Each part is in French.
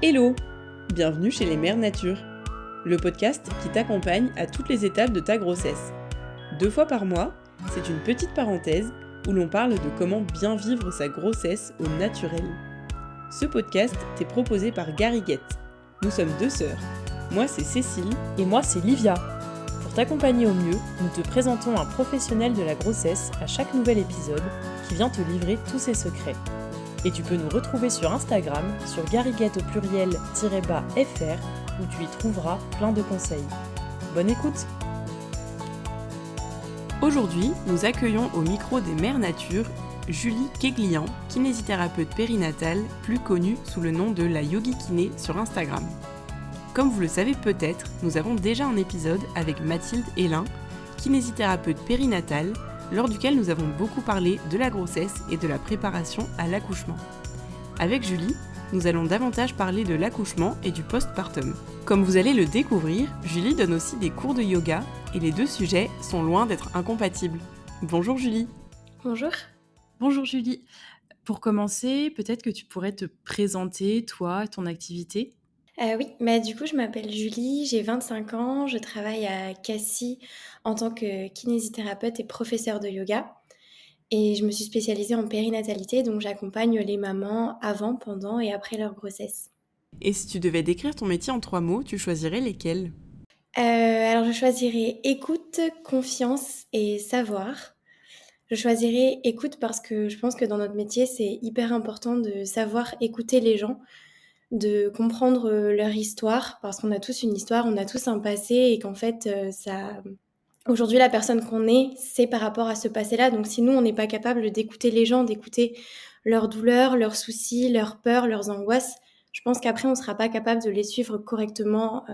Hello! Bienvenue chez les Mères Nature, le podcast qui t'accompagne à toutes les étapes de ta grossesse. 2 fois par mois, c'est une petite parenthèse où l'on parle de comment bien vivre sa grossesse au naturel. Ce podcast t'est proposé par Gariguette. Nous sommes 2 sœurs. Moi c'est Cécile. Et moi, c'est Livia. Pour t'accompagner au mieux, nous te présentons un professionnel de la grossesse à chaque nouvel épisode qui vient te livrer tous ses secrets. Et tu peux nous retrouver sur Instagram, sur gariguette au pluriel-fr, où tu y trouveras plein de conseils. Bonne écoute! Aujourd'hui, nous accueillons au micro des Mères Nature Julie Keglian, kinésithérapeute périnatale, plus connue sous le nom de la Yogi Kiné sur Instagram. Comme vous le savez peut-être, nous avons déjà un épisode avec Mathilde Hélin, kinésithérapeute périnatale, lors duquel nous avons beaucoup parlé de la grossesse et de la préparation à l'accouchement. Avec Julie, nous allons davantage parler de l'accouchement et du postpartum. Comme vous allez le découvrir, Julie donne aussi des cours de yoga et les 2 sujets sont loin d'être incompatibles. Bonjour Julie. Bonjour. Bonjour Julie. Pour commencer, peut-être que tu pourrais te présenter, toi, et ton activité. Oui, du coup, je m'appelle Julie, j'ai 25 ans, je travaille à Cassis en tant que kinésithérapeute et professeure de yoga et je me suis spécialisée en périnatalité, donc j'accompagne les mamans avant, pendant et après leur grossesse. Et si tu devais décrire ton métier en 3 mots, tu choisirais lesquels ? Alors je choisirais écoute, confiance et savoir. Je choisirais écoute parce que je pense que dans notre métier, c'est hyper important de savoir écouter les gens, de comprendre, leur histoire, parce qu'on a tous une histoire, on a tous un passé et qu'en fait, aujourd'hui, la personne qu'on est, c'est par rapport à ce passé-là. Donc si nous, on n'est pas capable d'écouter les gens, d'écouter leurs douleurs, leurs soucis, leurs peurs, leurs angoisses, je pense qu'après, on ne sera pas capable de les suivre correctement,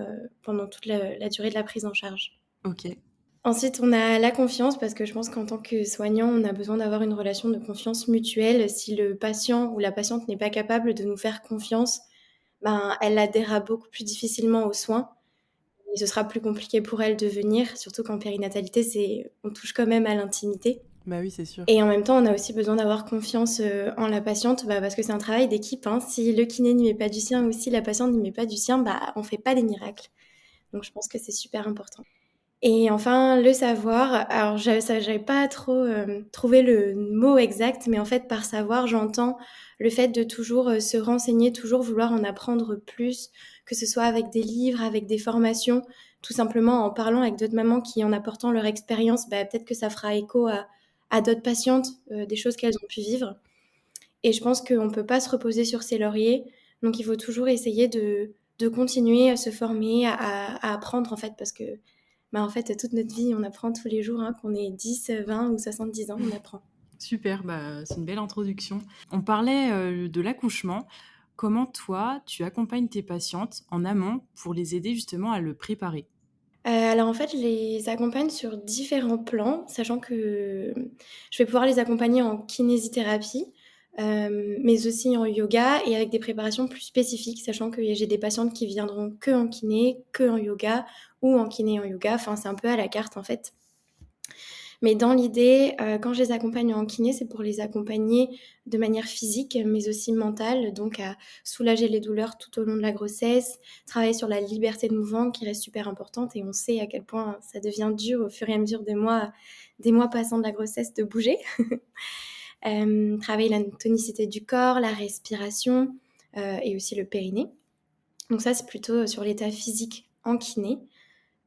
pendant toute la durée de la prise en charge. Ok. Ensuite, on a la confiance parce que je pense qu'en tant que soignant, on a besoin d'avoir une relation de confiance mutuelle. Si le patient ou la patiente n'est pas capable de nous faire confiance, elle adhérera beaucoup plus difficilement aux soins et ce sera plus compliqué pour elle de venir, surtout qu'en périnatalité, on touche quand même à l'intimité. Bah oui, c'est sûr. Et en même temps, on a aussi besoin d'avoir confiance en la patiente, parce que c'est un travail d'équipe, hein. Si le kiné n'y met pas du sien ou si la patiente n'y met pas du sien, on fait pas des miracles. Donc je pense que c'est super important. Et enfin, le savoir, alors j'avais pas trop trouvé le mot exact, mais en fait, par savoir, j'entends le fait de toujours se renseigner, toujours vouloir en apprendre plus, que ce soit avec des livres, avec des formations, tout simplement en parlant avec d'autres mamans qui, en apportant leur expérience, peut-être que ça fera écho à d'autres patientes, des choses qu'elles ont pu vivre. Et je pense qu'on ne peut pas se reposer sur ses lauriers, donc il faut toujours essayer de continuer à se former, à apprendre en fait, parce que en fait, toute notre vie, on apprend tous les jours, hein, qu'on ait 10, 20 ou 70 ans, on apprend. Super, c'est une belle introduction. On parlait de l'accouchement. Comment toi, tu accompagnes tes patientes en amont pour les aider justement à le préparer ? Alors en fait, je les accompagne sur différents plans, sachant que je vais pouvoir les accompagner en kinésithérapie, mais aussi en yoga et avec des préparations plus spécifiques, sachant que j'ai des patientes qui viendront que en kiné, que en yoga ou en kiné et en yoga. Enfin, c'est un peu à la carte en fait. Mais dans l'idée, quand je les accompagne en kiné, c'est pour les accompagner de manière physique, mais aussi mentale, donc à soulager les douleurs tout au long de la grossesse, travailler sur la liberté de mouvement qui reste super importante et on sait à quel point ça devient dur au fur et à mesure des mois passants de la grossesse de bouger. Travailler la tonicité du corps, la respiration, et aussi le périnée. Donc ça, c'est plutôt sur l'état physique en kiné.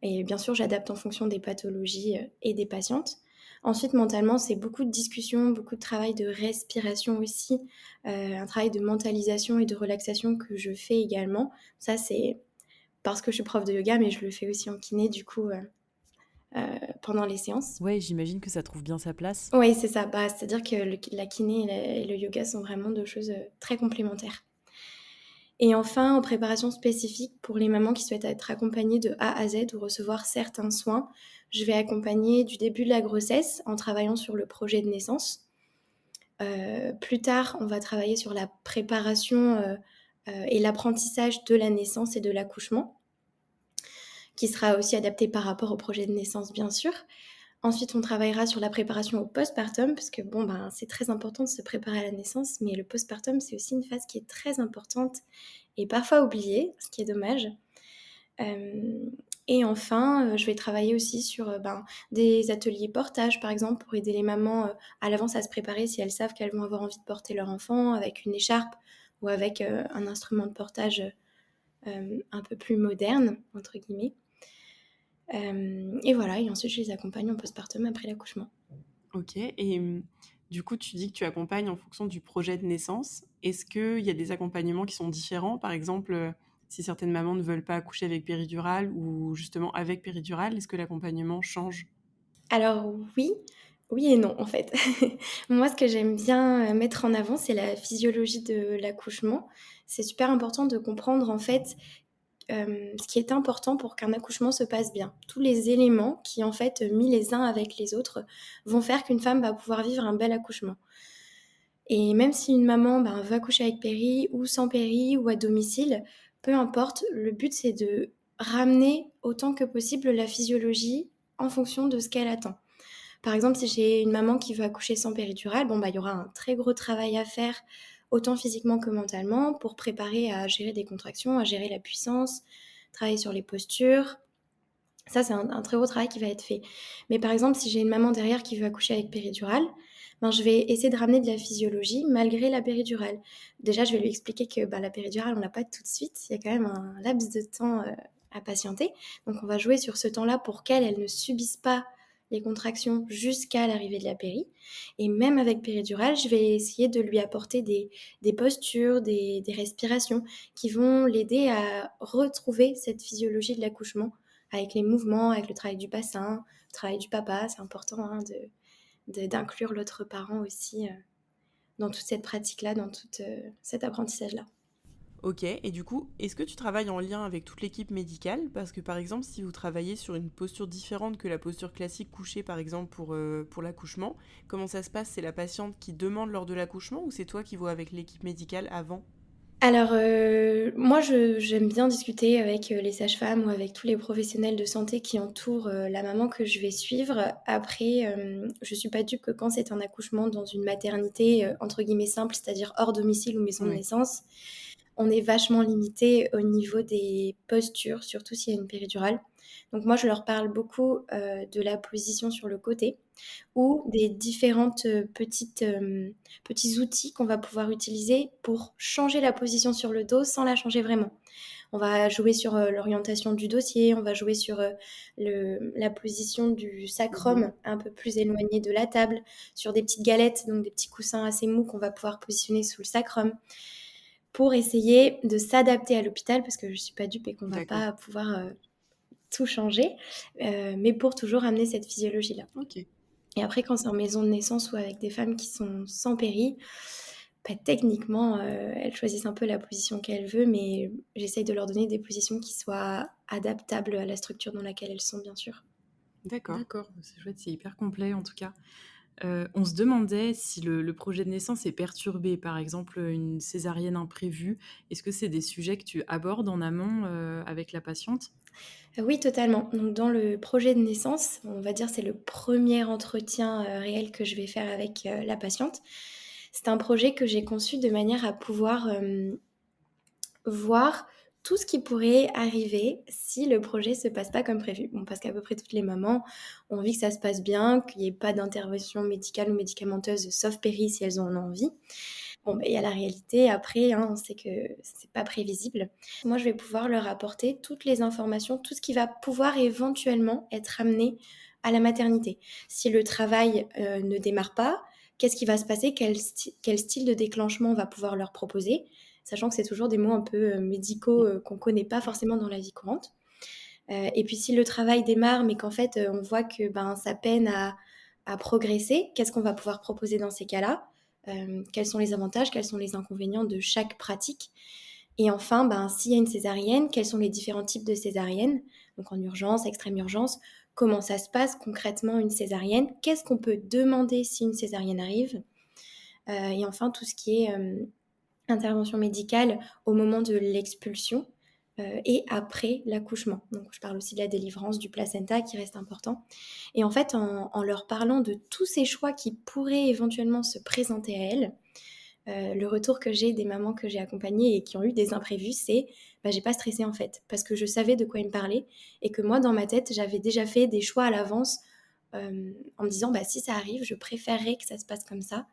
Et bien sûr, j'adapte en fonction des pathologies et des patientes. Ensuite, mentalement, c'est beaucoup de discussions, beaucoup de travail de respiration aussi, un travail de mentalisation et de relaxation que je fais également. Ça, c'est parce que je suis prof de yoga, mais je le fais aussi en kiné, du coup, pendant les séances. Ouais, j'imagine que ça trouve bien sa place. Oui, c'est ça. C'est-à-dire que la kiné et le yoga sont vraiment 2 choses très complémentaires. Et enfin, en préparation spécifique pour les mamans qui souhaitent être accompagnées de A à Z ou recevoir certains soins, je vais accompagner du début de la grossesse en travaillant sur le projet de naissance. Plus tard, on va travailler sur la préparation et l'apprentissage de la naissance et de l'accouchement, qui sera aussi adapté par rapport au projet de naissance, bien sûr. Ensuite, on travaillera sur la préparation au postpartum, parce que bon, ben, c'est très important de se préparer à la naissance, mais le postpartum, c'est aussi une phase qui est très importante et parfois oubliée, ce qui est dommage. Euh, et enfin, je vais travailler aussi sur des ateliers portage, par exemple, pour aider les mamans à l'avance à se préparer si elles savent qu'elles vont avoir envie de porter leur enfant avec une écharpe ou avec un instrument de portage un peu plus moderne, entre guillemets. Et voilà, et ensuite je les accompagne en postpartum après l'accouchement. Ok, et du coup, tu dis que tu accompagnes en fonction du projet de naissance. Est-ce qu'il y a des accompagnements qui sont différents? Par exemple, si certaines mamans ne veulent pas accoucher avec péridurale ou justement avec péridurale, est-ce que l'accompagnement change? Alors oui, oui et non en fait. Moi, ce que j'aime bien mettre en avant, c'est la physiologie de l'accouchement. C'est super important de comprendre en fait ce qui est important pour qu'un accouchement se passe bien. Tous les éléments qui, en fait, mis les uns avec les autres, vont faire qu'une femme va pouvoir vivre un bel accouchement. Et même si une maman veut accoucher avec péri ou sans péri ou à domicile, peu importe, le but c'est de ramener autant que possible la physiologie en fonction de ce qu'elle attend. Par exemple, si j'ai une maman qui veut accoucher sans péridurale, il y aura un très gros travail à faire, autant physiquement que mentalement, pour préparer à gérer des contractions, à gérer la puissance, travailler sur les postures. Ça, c'est un très gros travail qui va être fait. Mais par exemple, si j'ai une maman derrière qui veut accoucher avec péridurale, je vais essayer de ramener de la physiologie malgré la péridurale. Déjà, je vais lui expliquer que la péridurale, on l'a pas tout de suite. Il y a quand même un laps de temps à patienter. Donc, on va jouer sur ce temps-là pour qu'elle ne subisse pas les contractions jusqu'à l'arrivée de la péri. Et même avec péridurale, je vais essayer de lui apporter des postures, des respirations qui vont l'aider à retrouver cette physiologie de l'accouchement avec les mouvements, avec le travail du bassin, le travail du papa. C'est important d'inclure l'autre parent aussi dans toute cette pratique-là, dans tout cet apprentissage-là. Ok, et du coup, est-ce que tu travailles en lien avec toute l'équipe médicale? Parce que par exemple, si vous travaillez sur une posture différente que la posture classique couchée, par exemple, pour l'accouchement, comment ça se passe? C'est la patiente qui demande lors de l'accouchement ou c'est toi qui vois avec l'équipe médicale avant? Alors, moi, j'aime bien discuter avec les sages-femmes ou avec tous les professionnels de santé qui entourent la maman que je vais suivre. Après, je suis pas dupe que quand c'est un accouchement dans une maternité, entre guillemets «simple», c'est-à-dire hors domicile ou maison de Oui. naissance, on est vachement limité au niveau des postures, surtout s'il y a une péridurale. Donc moi, je leur parle beaucoup de la position sur le côté ou des différentes petits outils qu'on va pouvoir utiliser pour changer la position sur le dos sans la changer vraiment. On va jouer sur l'orientation du dossier, on va jouer sur la position du sacrum un peu plus éloigné de la table, sur des petites galettes, donc des petits coussins assez mous qu'on va pouvoir positionner sous le sacrum pour essayer de s'adapter à l'hôpital parce que je suis pas dupe et qu'on va D'accord. pas pouvoir tout changer, mais pour toujours amener cette physiologie-là. Ok. Et après, quand c'est en maison de naissance ou avec des femmes qui sont sans péri, techniquement, elles choisissent un peu la position qu'elles veulent, mais j'essaye de leur donner des positions qui soient adaptables à la structure dans laquelle elles sont, bien sûr. D'accord. D'accord, c'est chouette, c'est hyper complet en tout cas. On se demandait si le projet de naissance est perturbé, par exemple une césarienne imprévue. Est-ce que c'est des sujets que tu abordes en amont avec la patiente? Oui, totalement. Donc, dans le projet de naissance, on va dire c'est le premier entretien réel que je vais faire avec la patiente. C'est un projet que j'ai conçu de manière à pouvoir voir tout ce qui pourrait arriver si le projet se passe pas comme prévu. Bon, parce qu'à peu près toutes les mamans ont envie que ça se passe bien, qu'il n'y ait pas d'intervention médicale ou médicamenteuse, sauf péri si elles en ont envie. Bon, il y a la réalité après, hein, on sait que c'est pas prévisible. Moi, je vais pouvoir leur apporter toutes les informations, tout ce qui va pouvoir éventuellement être amené à la maternité. Si le travail ne démarre pas, qu'est-ce qui va se passer? Quel style de déclenchement on va pouvoir leur proposer? Sachant que c'est toujours des mots un peu médicaux qu'on connaît pas forcément dans la vie courante. Et puis si le travail démarre, mais qu'en fait on voit que ça peine à progresser, qu'est-ce qu'on va pouvoir proposer dans ces cas-là? Quels sont les avantages, quels sont les inconvénients de chaque pratique? Et enfin, s'il y a une césarienne, quels sont les différents types de césariennes? Donc en urgence, extrême urgence, comment ça se passe concrètement une césarienne? Qu'est-ce qu'on peut demander si une césarienne arrive? Et enfin, tout ce qui est intervention médicale au moment de l'expulsion. et après l'accouchement. Donc je parle aussi de la délivrance du placenta qui reste important. Et en fait, en leur parlant de tous ces choix qui pourraient éventuellement se présenter à elles, le retour que j'ai des mamans que j'ai accompagnées et qui ont eu des imprévus, c'est bah, j'ai pas stressé en fait, parce que je savais de quoi ils me parlaient et que moi, dans ma tête, j'avais déjà fait des choix à l'avance en me disant bah, si ça arrive, je préférerais que ça se passe comme ça.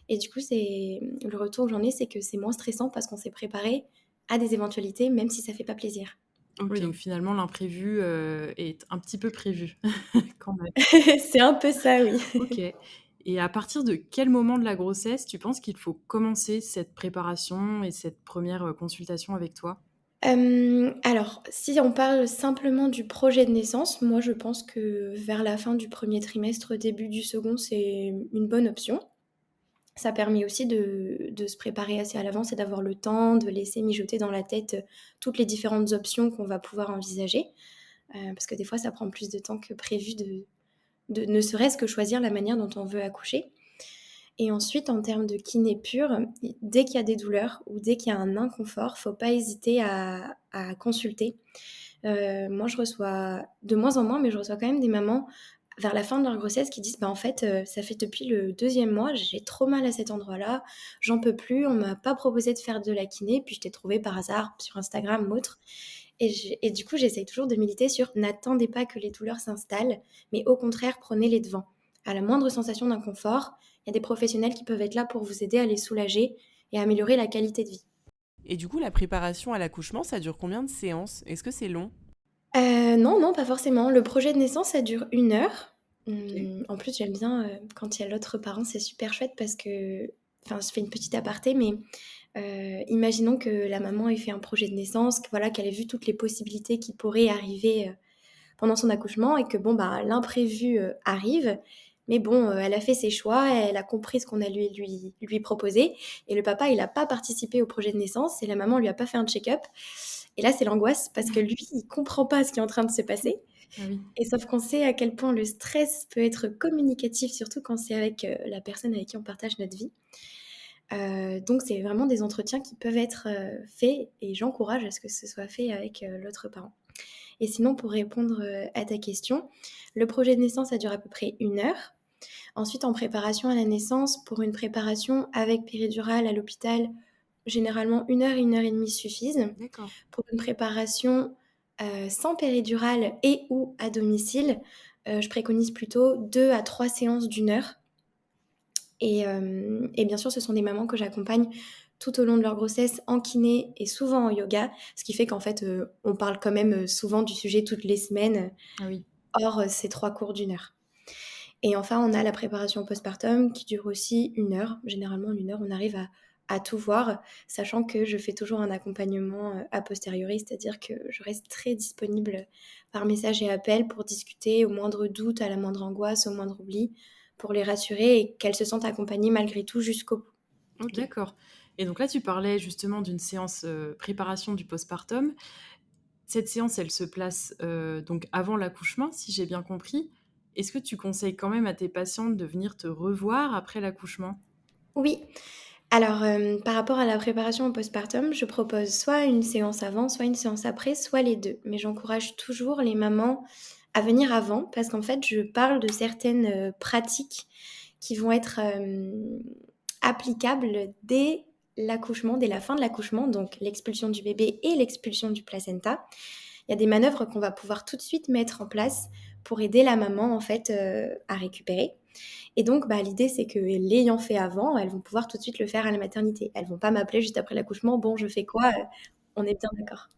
Et du coup, c'est le retour que j'en ai, c'est que c'est moins stressant parce qu'on s'est préparé à des éventualités, même si ça fait pas plaisir. Oui, Ok. donc finalement, l'imprévu, est un petit peu prévu quand même. C'est un peu ça, oui. OK, et à partir de quel moment de la grossesse tu penses qu'il faut commencer cette préparation et cette première consultation avec toi? Alors, si on parle simplement du projet de naissance, moi, je pense que vers la fin du premier trimestre, début du second, c'est une bonne option. Ça permet aussi de se préparer assez à l'avance et d'avoir le temps de laisser mijoter dans la tête, toutes les différentes options qu'on va pouvoir envisager. Parce que des fois, ça prend plus de temps que prévu de ne serait-ce que choisir la manière dont on veut accoucher. Et ensuite, en termes de kiné pur, dès qu'il y a des douleurs ou dès qu'il y a un inconfort, faut pas hésiter à consulter. Moi, je reçois de moins en moins, mais je reçois quand même des mamans vers la fin de leur grossesse qui disent: «Bah, en fait, ça fait depuis le deuxième mois, j'ai trop mal à cet endroit-là, j'en peux plus, on m'a pas proposé de faire de la kiné, puis je t'ai trouvé par hasard sur Instagram ou autre». Et du coup, j'essaye toujours de militer sur: n'attendez pas que les douleurs s'installent, mais au contraire, prenez les devants. À la moindre sensation d'inconfort, il y a des professionnels qui peuvent être là pour vous aider à les soulager et à améliorer la qualité de vie. Et du coup, la préparation à l'accouchement, ça dure combien de séances? Est-ce que c'est long? Non, non, pas forcément. Le projet de naissance, ça dure 1 heure. OK. En plus, j'aime bien, quand il y a l'autre parent, c'est super chouette parce que enfin, je fais une petite aparté, mais imaginons que la maman ait fait un projet de naissance, que voilà, qu'elle ait vu toutes les possibilités qui pourraient arriver, pendant son accouchement et que bon, bah, l'imprévu, arrive. Mais bon, elle a fait ses choix, elle a compris ce qu'on a lui proposé et le papa, il a pas participé au projet de naissance et la maman lui a pas fait un check-up et là, c'est l'angoisse parce que lui, il comprend pas ce qui est en train de se passer Ah oui. et sauf qu'on sait à quel point le stress peut être communicatif, surtout quand c'est avec, la personne avec qui on partage notre vie. Donc c'est vraiment des entretiens qui peuvent être, faits et j'encourage à ce que ce soit fait avec, l'autre parent. Et sinon, pour répondre, à ta question, le projet de naissance, ça dure à peu près 1 heure. Ensuite, en préparation à la naissance, pour une préparation avec péridurale à l'hôpital, généralement 1 heure et demie suffisent. D'accord. Pour une préparation, sans péridurale et ou à domicile, je préconise plutôt 2 à 3 séances d'1 heure et bien sûr, ce sont des mamans que j'accompagne tout au long de leur grossesse en kiné et souvent en yoga, ce qui fait qu'en fait, on parle quand même, souvent du sujet toutes les semaines, Ah oui. hors, ces 3 cours d'1 heure. Et enfin, on a la préparation postpartum qui dure aussi 1 heure. Généralement, en 1 heure, on arrive à tout voir, sachant que je fais toujours un accompagnement, a posteriori, c'est-à-dire que je reste très disponible par message et appel pour discuter au moindre doute, à la moindre angoisse, au moindre oubli, pour les rassurer et qu'elles se sentent accompagnées malgré tout jusqu'au bout. OK. D'accord, et donc là, tu parlais justement d'une séance, préparation du postpartum. Cette séance, elle se place, donc avant l'accouchement, si j'ai bien compris. Est-ce que tu conseilles quand même à tes patientes de venir te revoir après l'accouchement? Oui, alors, par rapport à la préparation au postpartum, je propose soit une séance avant, soit une séance après, soit les 2. Mais j'encourage toujours les mamans à venir avant parce qu'en fait, je parle de certaines, pratiques qui vont être, applicables dès l'accouchement, dès la fin de l'accouchement, donc l'expulsion du bébé et l'expulsion du placenta. Il y a des manœuvres qu'on va pouvoir tout de suite mettre en place pour aider la maman, en fait, à récupérer. Et donc, bah, l'idée, c'est que l'ayant fait avant, elles vont pouvoir tout de suite le faire à la maternité. Elles vont pas m'appeler juste après l'accouchement: «Bon, je fais quoi?» On est bien d'accord.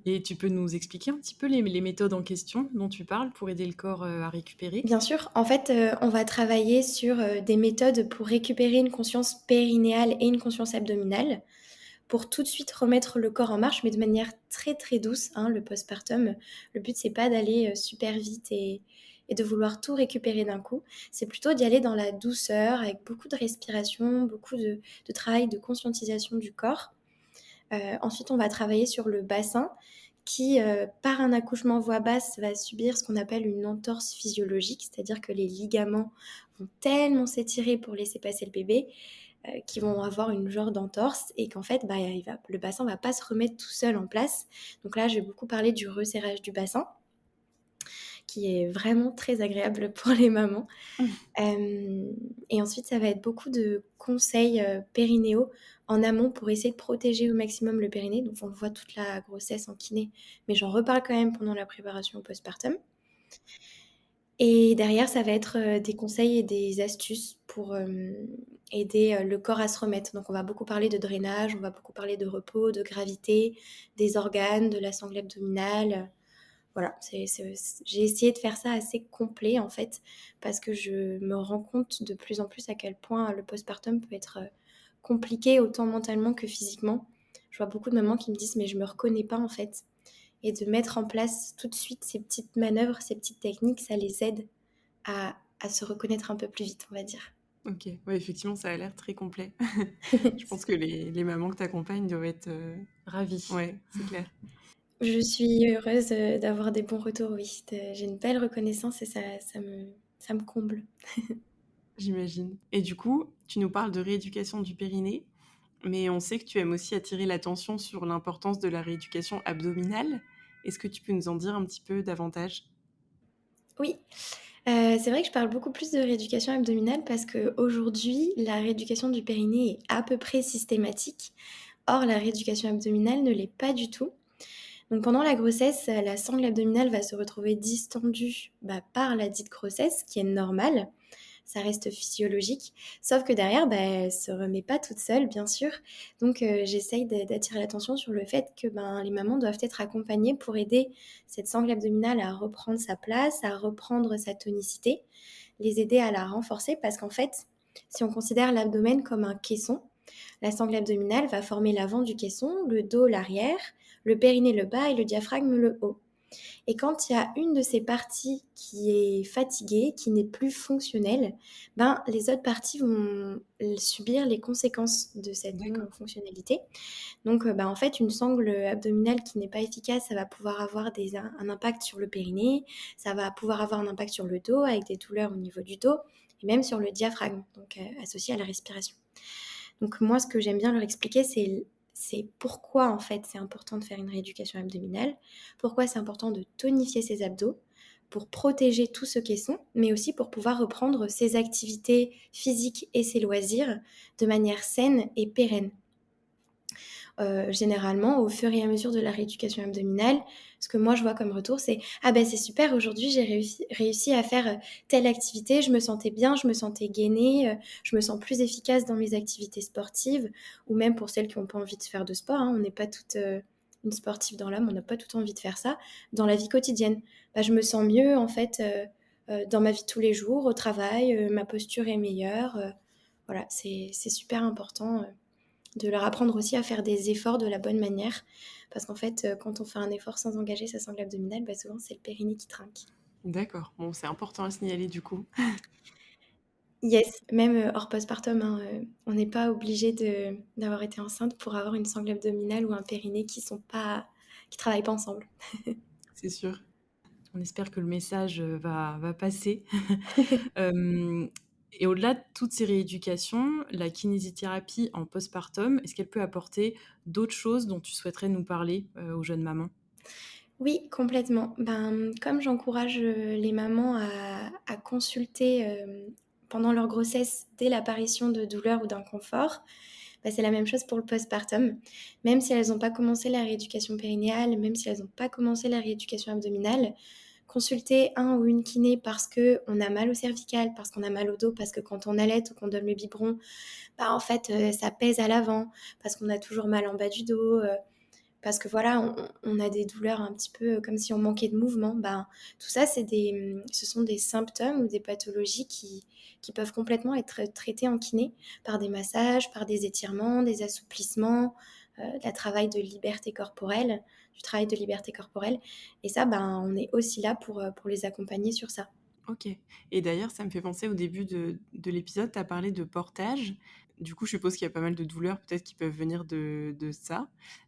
Et tu peux nous expliquer un petit peu les méthodes en question dont tu parles pour aider le corps, à récupérer? Bien sûr, en fait, on va travailler sur, des méthodes pour récupérer une conscience périnéale et une conscience abdominale, pour tout de suite remettre le corps en marche, mais de manière très, très douce, hein. Le postpartum, le but, c'est pas d'aller, super vite et de vouloir tout récupérer d'un coup. C'est plutôt d'y aller dans la douceur, avec beaucoup de respiration, beaucoup de travail de conscientisation du corps. Ensuite, on va travailler sur le bassin qui, par un accouchement voix basse, va subir ce qu'on appelle une entorse physiologique, c'est-à-dire que les ligaments vont tellement s'étirer pour laisser passer le bébé, qui vont avoir une genre d'entorse et qu'en fait, le bassin va pas se remettre tout seul en place. Donc là, je vais beaucoup parler du resserrage du bassin, qui est vraiment très agréable pour les mamans. Et ensuite, ça va être beaucoup de conseils périnéaux en amont pour essayer de protéger au maximum le périnée. Donc, on le voit toute la grossesse en kiné, mais j'en reparle quand même pendant la préparation au postpartum. Et derrière, ça va être des conseils et des astuces pour aider le corps à se remettre. Donc, on va beaucoup parler de drainage, on va beaucoup parler de repos, de gravité, des organes, de la sangle abdominale. Voilà, j'ai essayé de faire ça assez complet en fait, parce que je me rends compte de plus en plus à quel point le postpartum peut être compliqué, autant mentalement que physiquement. Je vois beaucoup de mamans qui me disent mais je me reconnais pas en fait. Et de mettre en place tout de suite ces petites manœuvres, ces petites techniques, ça les aide à se reconnaître un peu plus vite, on va dire. Ok, ouais, effectivement, ça a l'air très complet. Je pense que les mamans que tu accompagnes doivent être Ravie. ouais, c'est clair. Je suis heureuse d'avoir des bons retours, oui. J'ai une belle reconnaissance et ça me comble. J'imagine. Et du coup, tu nous parles de rééducation du périnée, mais on sait que tu aimes aussi attirer l'attention sur l'importance de la rééducation abdominale. Est-ce que tu peux nous en dire un petit peu davantage? Oui, c'est vrai que je parle beaucoup plus de rééducation abdominale parce qu'aujourd'hui, la rééducation du périnée est à peu près systématique. Or, la rééducation abdominale ne l'est pas du tout. Donc pendant la grossesse, la sangle abdominale va se retrouver distendue par la dite grossesse, qui est normale. Ça reste physiologique. Sauf que derrière, elle se remet pas toute seule, bien sûr. Donc j'essaye d'attirer l'attention sur le fait que les mamans doivent être accompagnées pour aider cette sangle abdominale à reprendre sa place, à reprendre sa tonicité, les aider à la renforcer parce qu'en fait, si on considère l'abdomen comme un caisson, la sangle abdominale va former l'avant du caisson, le dos l'arrière, le périnée le bas et le diaphragme le haut. Et quand il y a une de ces parties qui est fatiguée, qui n'est plus fonctionnelle, les autres parties vont subir les conséquences de cette D'accord. non-fonctionnalité. Donc, en fait, une sangle abdominale qui n'est pas efficace, ça va pouvoir avoir un impact sur le périnée, ça va pouvoir avoir un impact sur le dos avec des douleurs au niveau du dos et même sur le diaphragme, donc associé à la respiration. Donc moi, ce que j'aime bien leur expliquer, c'est pourquoi en fait c'est important de faire une rééducation abdominale, pourquoi c'est important de tonifier ses abdos pour protéger tout ce caisson, mais aussi pour pouvoir reprendre ses activités physiques et ses loisirs de manière saine et pérenne. Généralement, au fur et à mesure de la rééducation abdominale, ce que moi je vois comme retour, c'est ah ben c'est super, aujourd'hui j'ai réussi à faire telle activité, je me sentais bien, je me sentais gainée, je me sens plus efficace dans mes activités sportives, ou même pour celles qui n'ont pas envie de faire de sport, hein, on n'est pas toute une sportive dans l'âme, on n'a pas tout envie de faire ça, dans la vie quotidienne. Je me sens mieux en fait dans ma vie de tous les jours, au travail, ma posture est meilleure. Voilà, c'est super important. De leur apprendre aussi à faire des efforts de la bonne manière. Parce qu'en fait, quand on fait un effort sans engager sa sangle abdominale, souvent c'est le périnée qui trinque. D'accord. Bon, c'est important à signaler du coup. Yes, même hors postpartum, hein, on n'est pas obligé d'avoir été enceinte pour avoir une sangle abdominale ou un périnée qui travaillent pas ensemble. C'est sûr. On espère que le message va passer. Et au-delà de toutes ces rééducations, la kinésithérapie en postpartum, est-ce qu'elle peut apporter d'autres choses dont tu souhaiterais nous parler aux jeunes mamans? Oui, complètement. Comme j'encourage les mamans à consulter pendant leur grossesse dès l'apparition de douleurs ou d'inconfort, c'est la même chose pour le postpartum. Même si elles n'ont pas commencé la rééducation périnéale, même si elles n'ont pas commencé la rééducation abdominale, consulter un ou une kiné parce qu'on a mal au cervical, parce qu'on a mal au dos, parce que quand on allait ou qu'on donne le biberon, en fait, ça pèse à l'avant, parce qu'on a toujours mal en bas du dos, parce que voilà, on a des douleurs un petit peu comme si on manquait de mouvement. Tout ça, ce sont des symptômes ou des pathologies qui peuvent complètement être traitées en kiné par des massages, par des étirements, des assouplissements, du travail de liberté corporelle. Et ça, on est aussi là pour les accompagner sur ça. Ok. Et d'ailleurs, ça me fait penser au début de l'épisode, tu as parlé de portage. Du coup, je suppose qu'il y a pas mal de douleurs peut-être qui peuvent venir de ça.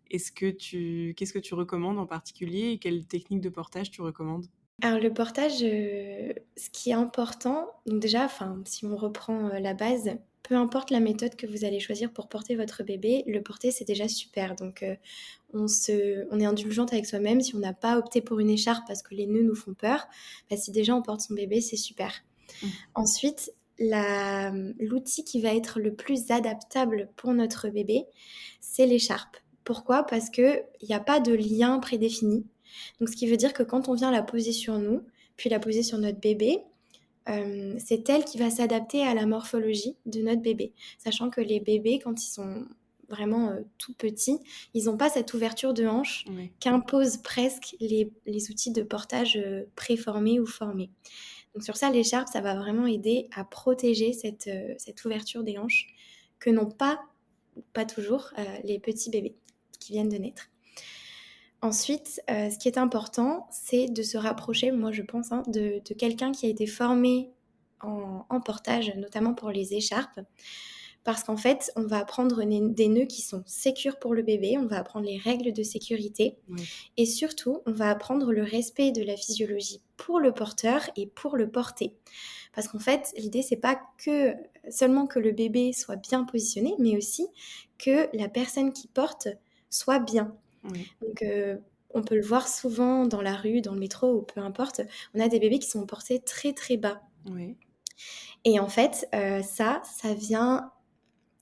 Qu'est-ce que tu recommandes en particulier et quelle technique de portage tu recommandes? Alors le portage, ce qui est important, donc déjà, si on reprend la base, peu importe la méthode que vous allez choisir pour porter votre bébé, le porter, c'est déjà super. Donc, on est indulgente avec soi-même si on n'a pas opté pour une écharpe parce que les nœuds nous font peur. Bah, si déjà on porte son bébé, c'est super. Mmh. Ensuite, l'outil qui va être le plus adaptable pour notre bébé, c'est l'écharpe. Pourquoi? Parce qu'il n'y a pas de lien prédéfini. Donc, ce qui veut dire que quand on vient la poser sur nous, puis la poser sur notre bébé, c'est elle qui va s'adapter à la morphologie de notre bébé. Sachant que les bébés, quand ils sont vraiment tout petits, ils n'ont pas cette ouverture de hanche Oui. qu'imposent presque les outils de portage préformés ou formés. Donc sur ça, l'écharpe, ça va vraiment aider à protéger cette ouverture des hanches que n'ont pas toujours, les petits bébés qui viennent de naître. Ensuite, ce qui est important, c'est de se rapprocher, moi je pense, de quelqu'un qui a été formé en portage, notamment pour les écharpes. Parce qu'en fait, on va apprendre des nœuds qui sont sécures pour le bébé, on va apprendre les règles de sécurité Oui. et surtout, on va apprendre le respect de la physiologie pour le porteur et pour le porter. Parce qu'en fait, l'idée, c'est pas seulement que le bébé soit bien positionné, mais aussi que la personne qui porte soit bien. Oui. Donc, on peut le voir souvent dans la rue, dans le métro ou peu importe, on a des bébés qui sont portés très, très bas. Oui. Et en fait, ça vient,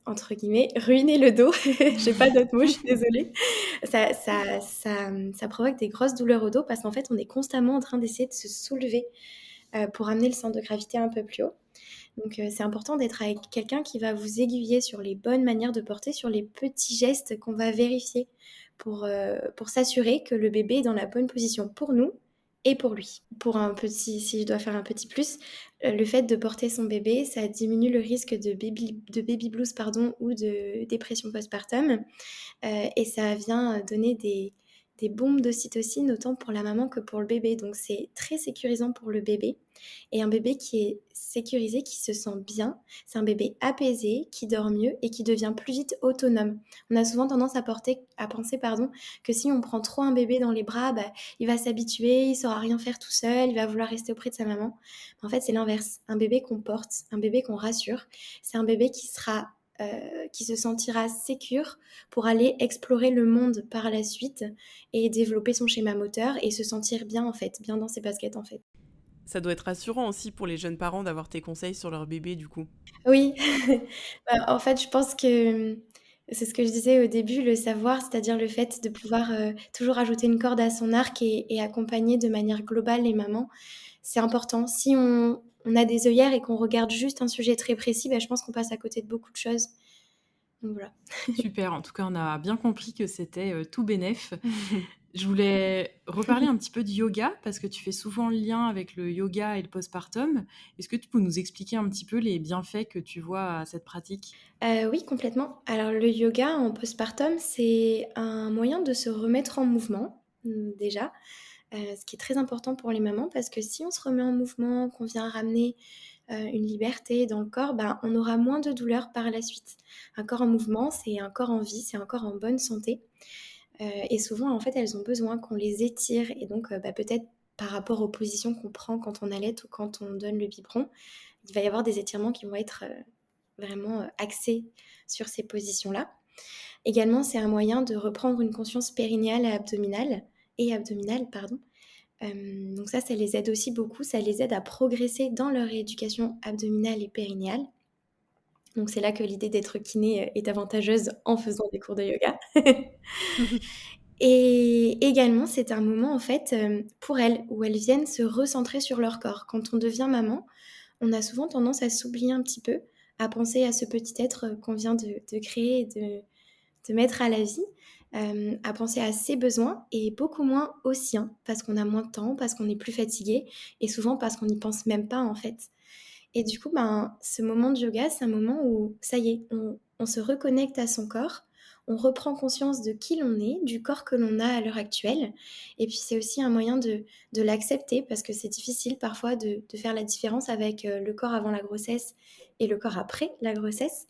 entre guillemets, «ruiner le dos». J'ai pas d'autre mot, je suis désolée. Ça provoque des grosses douleurs au dos parce qu'en fait, on est constamment en train d'essayer de se soulever, pour amener le centre de gravité un peu plus haut. Donc, c'est important d'être avec quelqu'un qui va vous aiguiller sur les bonnes manières de porter, sur les petits gestes qu'on va vérifier pour s'assurer que le bébé est dans la bonne position pour nous et pour lui. Si je dois faire un petit plus, le fait de porter son bébé, ça diminue le risque de baby blues, pardon, ou de dépression postpartum. Et ça vient donner des bombes d'ocytocine autant pour la maman que pour le bébé. Donc c'est très sécurisant pour le bébé. Et un bébé qui est sécurisé, qui se sent bien, c'est un bébé apaisé, qui dort mieux et qui devient plus vite autonome. On a souvent tendance à penser que si on prend trop un bébé dans les bras, bah, il va s'habituer, il ne saura rien faire tout seul, il va vouloir rester auprès de sa maman. En fait, c'est l'inverse. Un bébé qu'on porte, un bébé qu'on rassure, c'est un bébé qui se sentira sécure pour aller explorer le monde par la suite et développer son schéma moteur et se sentir bien en fait, bien dans ses baskets en fait. Ça doit être rassurant aussi pour les jeunes parents d'avoir tes conseils sur leur bébé, du coup. Oui, bah, en fait, je pense que c'est ce que je disais au début, le savoir, c'est-à-dire le fait de pouvoir, toujours ajouter une corde à son arc et accompagner de manière globale les mamans, c'est important. Si on a des œillères et qu'on regarde juste un sujet très précis, bah, je pense qu'on passe à côté de beaucoup de choses. Donc voilà. Super, en tout cas, on a bien compris que c'était, tout bénef. Je voulais reparler un petit peu du yoga parce que tu fais souvent le lien avec le yoga et le postpartum. Est-ce que tu peux nous expliquer un petit peu les bienfaits que tu vois à cette pratique? Oui, complètement. Alors le yoga en postpartum, c'est un moyen de se remettre en mouvement, déjà, ce qui est très important pour les mamans parce que si on se remet en mouvement, qu'on vient ramener, une liberté dans le corps, ben, on aura moins de douleurs par la suite. Un corps en mouvement, c'est un corps en vie, c'est un corps en bonne santé, et souvent, en fait, elles ont besoin qu'on les étire et donc, bah, peut-être par rapport aux positions qu'on prend quand on allait ou quand on donne le biberon, il va y avoir des étirements qui vont être, vraiment, axés sur ces positions-là. Également, c'est un moyen de reprendre une conscience périnéale et abdominale, pardon. Donc ça les aide aussi beaucoup, ça les aide à progresser dans leur rééducation abdominale et périnéale. Donc c'est là que l'idée d'être kiné, est avantageuse en faisant des cours de yoga. Et également, c'est un moment en fait, pour elles, où elles viennent se recentrer sur leur corps. Quand on devient maman, on a souvent tendance à s'oublier un petit peu, à penser à ce petit être, qu'on vient de créer et de mettre à la vie, à penser à ses besoins et beaucoup moins aux siens, parce qu'on a moins de temps, parce qu'on est plus fatigué et souvent parce qu'on n'y pense même pas en fait. Et du coup, ben, ce moment de yoga, c'est un moment où ça y est, on se reconnecte à son corps, on reprend conscience de qui l'on est, du corps que l'on a à l'heure actuelle. Et puis c'est aussi un moyen de l'accepter parce que c'est difficile parfois de faire la différence avec le corps avant la grossesse et le corps après la grossesse.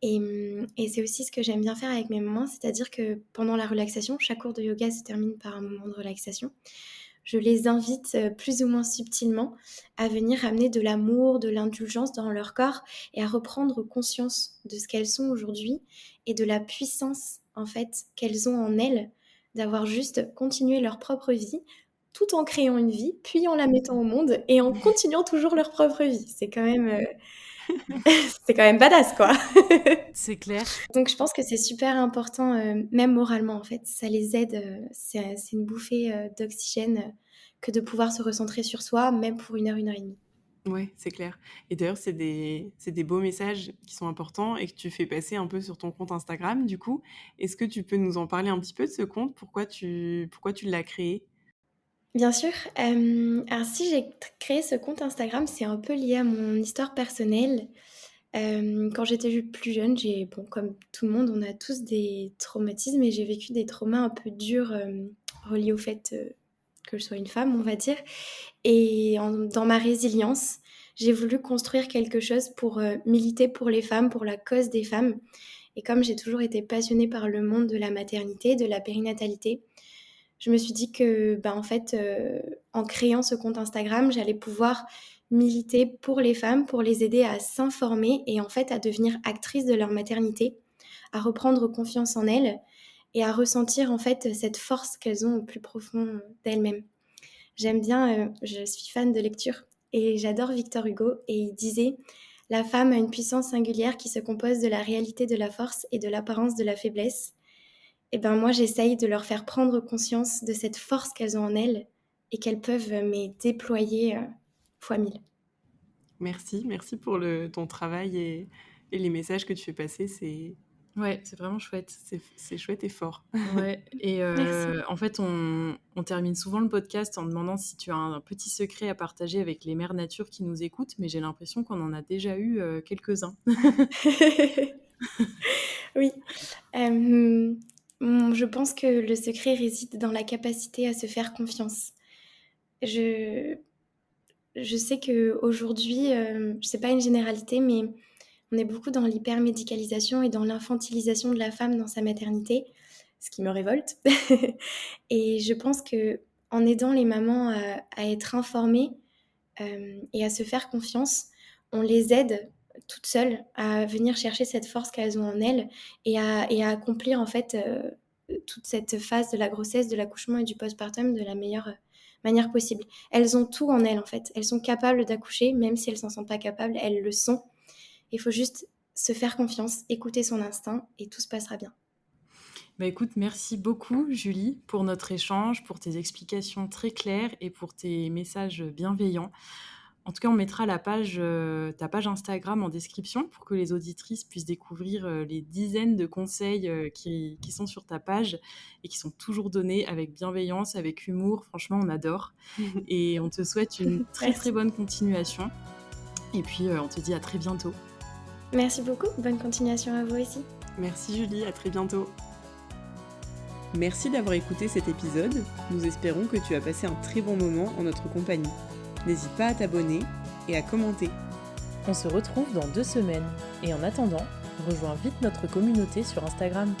Et c'est aussi ce que j'aime bien faire avec mes mamans, c'est-à-dire que pendant la relaxation, chaque cours de yoga se termine par un moment de relaxation. je les invite plus ou moins subtilement à venir amener de l'amour, de l'indulgence dans leur corps et à reprendre conscience de ce qu'elles sont aujourd'hui et de la puissance en fait qu'elles ont en elles d'avoir juste continué leur propre vie tout en créant une vie, puis en la mettant au monde et en continuant toujours leur propre vie. C'est quand même badass, quoi. C'est clair. Donc je pense que c'est super important, même moralement en fait. Ça les aide, c'est une bouffée d'oxygène que de pouvoir se recentrer sur soi, même pour 1 heure, 1 heure et demie. Ouais, c'est clair. Et d'ailleurs, c'est des beaux messages qui sont importants et que tu fais passer un peu sur ton compte Instagram, du coup. Est-ce que tu peux nous en parler un petit peu de ce compte? Pourquoi tu l'as créé? Bien sûr, alors si j'ai créé ce compte Instagram, c'est un peu lié à mon histoire personnelle. Quand j'étais plus jeune, bon, comme tout le monde, on a tous des traumatismes et j'ai vécu des traumas un peu durs, reliés au fait, que je sois une femme, on va dire. Et dans ma résilience, j'ai voulu construire quelque chose pour militer pour les femmes, pour la cause des femmes. Et comme j'ai toujours été passionnée par le monde de la maternité, de la périnatalité, je me suis dit que, en fait, en créant ce compte Instagram, j'allais pouvoir militer pour les femmes, pour les aider à s'informer et en fait à devenir actrices de leur maternité, à reprendre confiance en elles et à ressentir en fait cette force qu'elles ont au plus profond d'elles-mêmes. J'aime bien, je suis fan de lecture et j'adore Victor Hugo et il disait: «La femme a une puissance singulière qui se compose de la réalité de la force et de l'apparence de la faiblesse». Et ben moi, j'essaye de leur faire prendre conscience de cette force qu'elles ont en elles et qu'elles peuvent mais déployer fois 1000. Merci pour ton travail et les messages que tu fais passer. Ouais, c'est vraiment chouette. C'est chouette et fort. Ouais, et Merci. en fait, on termine souvent le podcast en demandant si tu as un petit secret à partager avec les mères nature qui nous écoutent, mais j'ai l'impression qu'on en a déjà eu quelques-uns. Oui, je pense que le secret réside dans la capacité à se faire confiance. Je je sais qu'aujourd'hui, c'est pas une généralité, mais on est beaucoup dans l'hypermédicalisation et dans l'infantilisation de la femme dans sa maternité, ce qui me révolte. Et je pense qu'en aidant les mamans à être informées, et à se faire confiance, on les aide toutes seules à venir chercher cette force qu'elles ont en elles et à accomplir en fait, toute cette phase de la grossesse, de l'accouchement et du postpartum de la meilleure, manière possible. Elles ont tout en elles en fait. Elles sont capables d'accoucher, même si elles s'en sentent pas capables, elles le sont. Il faut juste se faire confiance, écouter son instinct et tout se passera bien. Bah écoute, merci beaucoup Julie pour notre échange, pour tes explications très claires et pour tes messages bienveillants. En tout cas, on mettra ta page Instagram en description pour que les auditrices puissent découvrir les dizaines de conseils qui sont sur ta page et qui sont toujours donnés avec bienveillance, avec humour. Franchement, on adore. Et on te souhaite une très très Merci. bonne continuation. Et puis, on te dit à très bientôt. Merci beaucoup. Bonne continuation à vous aussi. Merci Julie, à très bientôt. Merci d'avoir écouté cet épisode. Nous espérons que tu as passé un très bon moment en notre compagnie. N'hésite pas à t'abonner et à commenter. On se retrouve dans 2 semaines. Et en attendant, rejoins vite notre communauté sur Instagram.